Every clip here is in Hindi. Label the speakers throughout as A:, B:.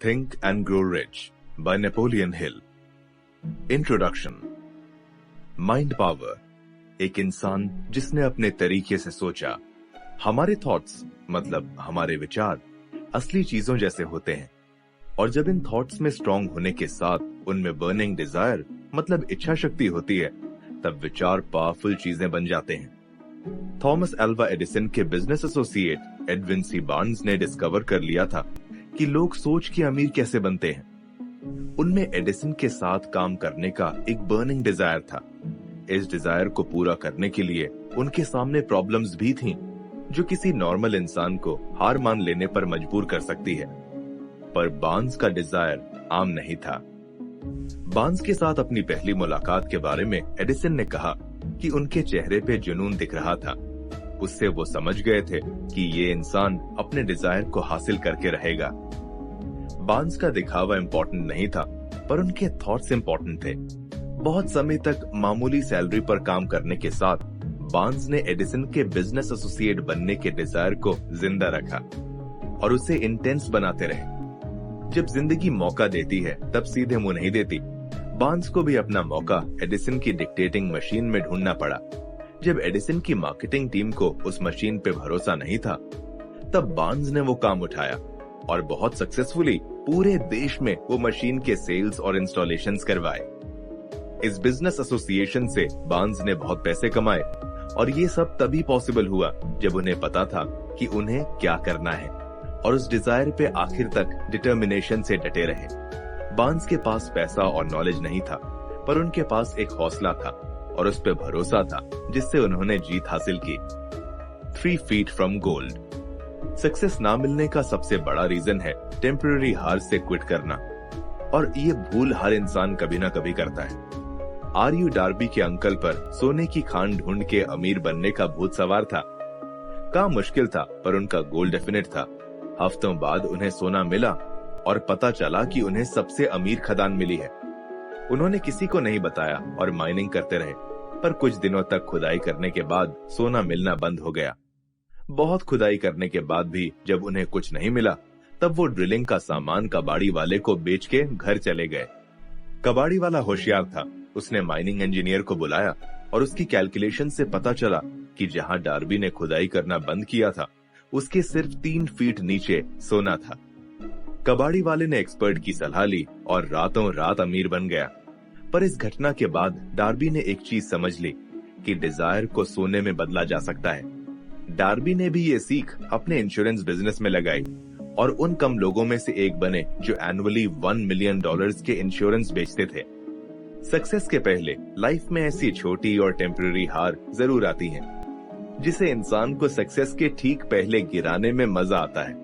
A: Think and Grow Rich by Napoleon Hill. Introduction. Mind power, एक इंसान जिसने अपने तरीके से सोचा। हमारे थॉट्स मतलब हमारे विचार असली चीजों जैसे होते हैं, और जब इन थॉट्स में स्ट्रांग होने के साथ उनमें बर्निंग डिजायर मतलब इच्छा शक्ति होती है, तब विचार पावरफुल चीजें बन जाते हैं। थॉमस अल्वा एडिसन के business associate Edwin C Barnes ने डिस्कवर कर लिया था कि लोग सोच के अमीर कैसे बनते हैं। उनमें एडिसन के साथ काम करने का एक बर्निंग डिजायर था। इस डिजायर को पूरा करने के लिए उनके सामने प्रॉब्लम्स भी थीं, जो किसी नॉर्मल इंसान को हार मान लेने पर मजबूर कर सकती है। पर बार्न्स का डिजायर आम नहीं था। बार्न्स के साथ अपनी पहली मुलाकात के बारे में एडिसन ने कहा कि उनके चेहरे पे जुनून दिख रहा था। उससे वो समझ गए थे कि ये इंसान अपने डिजायर को हासिल करके रहेगा। बार्न्स का दिखावा इम्पोर्टेंट नहीं था, पर उनके थॉट्स इम्पोर्टेंट थे। बहुत समय तक मामूली सैलरी पर काम करने के साथ बार्न्स ने एडिसन के बिजनेस एसोसिएट बनने के डिजायर को जिंदा रखा और उसे इंटेंस बनाते रहे। जब जिंदगी मौका देती है तब सीधे मुंह नहीं देती। बार्न्स को भी अपना मौका एडिसन की डिक्टेटिंग मशीन में ढूंढना पड़ा। जब एडिसन की मार्केटिंग टीम को उस मशीन पे भरोसा नहीं था, तब बार्न्स ने वो काम उठाया और बहुत सक्सेसफुली पूरे देश में वो मशीन के सेल्स और इंस्टॉलेशंस करवाए। इस बिजनेस एसोसिएशन से बार्न्स ने बहुत पैसे कमाए, और ये सब तभी पॉसिबल हुआ जब उन्हें पता था कि उन्हें क्या करना है, और उस डिजायर पे आखिर तक डिटर्मिनेशन से डटे रहे। बार्न्स के पास पैसा और नॉलेज नहीं था, पर उनके पास एक हौसला था और उस पे भरोसा था, जिससे उन्होंने जीत हासिल की। 3 feet from gold। सक्सेस ना मिलने का सबसे बड़ा रीजन है टेम्पररी हार से क्विट करना, और ये भूल हर इंसान कभी ना कभी करता है। आर.यू. डार्बी के अंकल पर सोने की खान ढूंढ के अमीर बनने का भूत सवार था। काम मुश्किल था, पर उनका गोल डेफिनेट था। हफ्तों बाद उन्हें सोना मिला और पता चला कि उन्हें सबसे अमीर खदान मिली है। उन्होंने किसी को नहीं बताया और माइनिंग करते रहे, पर कुछ दिनों तक खुदाई करने के बाद सोना मिलना बंद हो गया। बहुत खुदाई करने के बाद भी जब उन्हें कुछ नहीं मिला, तब वो ड्रिलिंग का सामान कबाड़ी वाले को बेच के घर चले गए। कबाड़ी वाला होशियार था। उसने माइनिंग इंजीनियर को बुलाया और उसकी कैलकुलेशन से पता चला कि जहां डार्बी ने खुदाई करना बंद किया था, उसके सिर्फ 3 फीट नीचे सोना था। कबाड़ी वाले ने एक्सपर्ट की सलाह ली और रातों रात अमीर बन गया। पर इस घटना के बाद डार्बी ने एक चीज समझ ली कि डिजायर को सोने में बदला जा सकता है। डार्बी ने भी ये सीख अपने इंश्योरेंस बिजनेस में लगाई और उन कम लोगों में से एक बने जो एनुअली $1 मिलियन के इंश्योरेंस बेचते थे। सक्सेस के पहले लाइफ में ऐसी छोटी और टेम्पररी हार जरूर आती हैं, जिसे इंसान को सक्सेस के ठीक पहले गिराने में मजा आता है।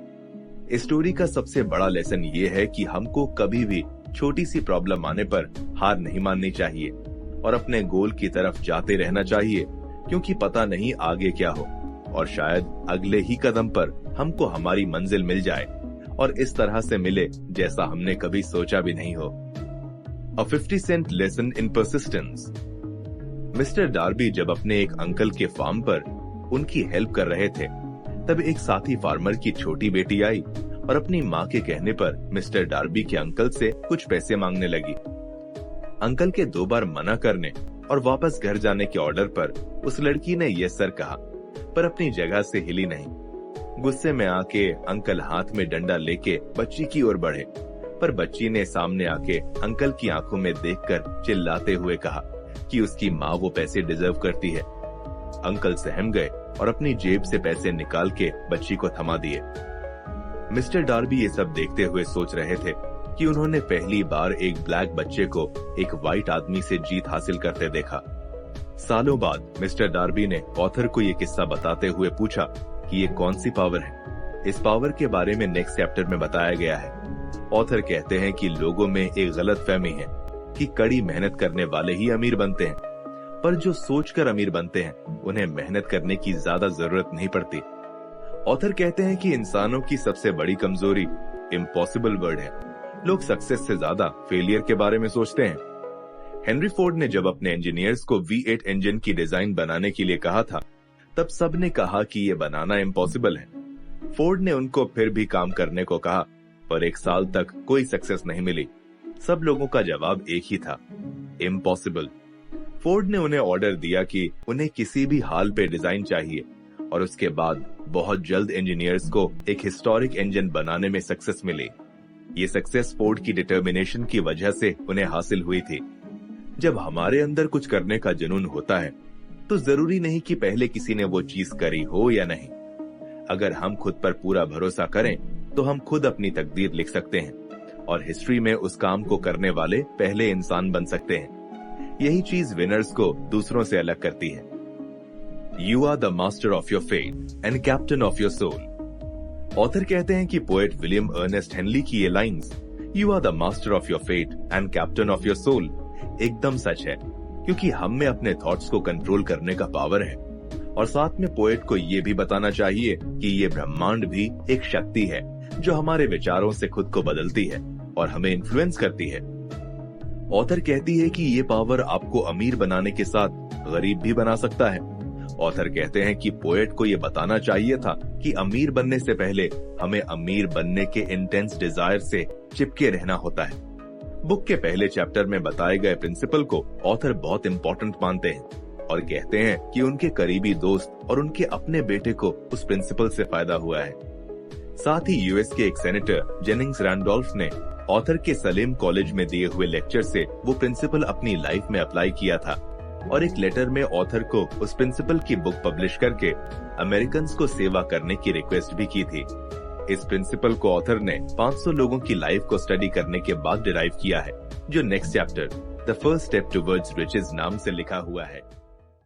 A: इस स्टोरी का सबसे बड़ा लेसन ये है कि हमको कभी भी छोटी सी प्रॉब्लम आने पर हार नहीं माननी चाहिए और अपने गोल की तरफ जाते रहना चाहिए, क्योंकि पता नहीं आगे क्या हो, और शायद अगले ही कदम पर हमको हमारी मंजिल मिल जाए, और इस तरह से मिले जैसा हमने कभी सोचा भी नहीं हो। A 50 cent lesson in persistence। Mister Derby जब अपने एक अंकल के फार्म पर उनकी हेल्प कर रहे थे, तब एक साथी फार्मर की छोटी बेटी आई और अपनी माँ के कहने पर मिस्टर डार्बी के अंकल से कुछ पैसे मांगने लगी। अंकल के 2 बार मना करने और वापस घर जाने के ऑर्डर पर उस लड़की ने यस सर कहा, पर अपनी जगह से हिली नहीं। गुस्से में आके अंकल हाथ में डंडा लेके बच्ची की ओर बढ़े, पर बच्ची ने सामने आके अंकल की आंखों में देखकर चिल्लाते हुए कहा कि उसकी माँ वो पैसे डिजर्व करती है। अंकल सहम गए और अपनी जेब से पैसे निकाल के बच्ची को थमा दिए। मिस्टर डार्बी ये सब देखते हुए सोच रहे थे कि उन्होंने पहली बार एक ब्लैक बच्चे को एक व्हाइट आदमी से जीत हासिल करते देखा। सालों बाद मिस्टर डार्बी ने ऑथर को ये किस्सा बताते हुए पूछा कि ये कौन सी पावर है। इस पावर के बारे में नेक्स्ट चैप्टर में बताया गया है। ऑथर कहते हैं कि लोगों में एक गलतफहमी है कि कड़ी मेहनत करने वाले ही अमीर बनते हैं, पर जो सोचकर अमीर बनते हैं उन्हें मेहनत करने की ज्यादा जरूरत नहीं पड़ती। ऑथर कहते हैं कि इंसानों की सबसे बड़ी कमजोरी इम्पॉसिबल वर्ड है। लोग सक्सेस से ज्यादा फेलियर के बारे में सोचते हैं। हेनरी फोर्ड ने जब अपने इंजीनियर्स को V8 इंजन की डिजाइन बनाने के लिए कहा था, तब सबने कहा कि ये बनाना इम्पॉसिबल है। फोर्ड ने उनको फिर भी काम करने को कहा, और 1 साल तक कोई सक्सेस नहीं मिली। सब लोगों का जवाब एक ही था, इम्पॉसिबल। फोर्ड ने उन्हें ऑर्डर दिया कि उन्हें किसी भी हाल पे डिजाइन चाहिए और उसके बाद बहुत जल्द इंजीनियर्स को एक हिस्टोरिक इंजन बनाने में सक्सेस मिली। ये सक्सेस फोर्ड की डिटर्मिनेशन की वजह से उन्हें हासिल हुई थी। जब हमारे अंदर कुछ करने का जुनून होता है तो जरूरी नहीं कि पहले किसी ने वो चीज करी हो या नहीं। अगर हम खुद पर पूरा भरोसा करें तो हम खुद अपनी तकदीर लिख सकते हैं और हिस्ट्री में उस काम को करने वाले पहले इंसान बन सकते हैं। यही चीज विनर्स को दूसरों से अलग करती है। You are the master of your fate and captain of your soul. Author कहते हैं कि पोएट विलियम अर्नेस्ट हेनली की ये lines, you are the master of your fate and captain of your soul, एकदम सच है, क्योंकि हम में अपने थॉट्स को कंट्रोल करने का पावर है। और साथ में पोएट को ये भी बताना चाहिए कि ये ब्रह्मांड भी एक शक्ति है जो हमारे विचारों से खुद को बदलती है और हमें इन्फ्लुएंस करती है। ऑथर कहती है कि ये पावर आपको अमीर बनाने के साथ गरीब भी बना सकता है। ऑथर कहते हैं कि पोएट को ये बताना चाहिए था कि अमीर बनने से पहले हमें अमीर बनने के इंटेंस डिजायर से चिपके रहना होता है। बुक के पहले चैप्टर में बताए गए प्रिंसिपल को ऑथर बहुत इंपॉर्टेंट मानते हैं और कहते हैं कि उनके करीबी दोस्त और उनके अपने बेटे को उस प्रिंसिपल से फायदा हुआ है। साथ ही यूएस के एक सेनेटर जेनिंग्स रैंडोल्फ ने ऑथर के सलेम कॉलेज में दिए हुए लेक्चर से वो प्रिंसिपल अपनी लाइफ में अप्लाई किया था और एक लेटर में ऑथर को उस प्रिंसिपल की बुक पब्लिश करके अमेरिकन को सेवा करने की रिक्वेस्ट भी की थी। इस प्रिंसिपल को ऑथर ने 500 लोगों की लाइफ को स्टडी करने के बाद डिराइव किया है, जो next chapter the first step towards riches नाम से लिखा हुआ है।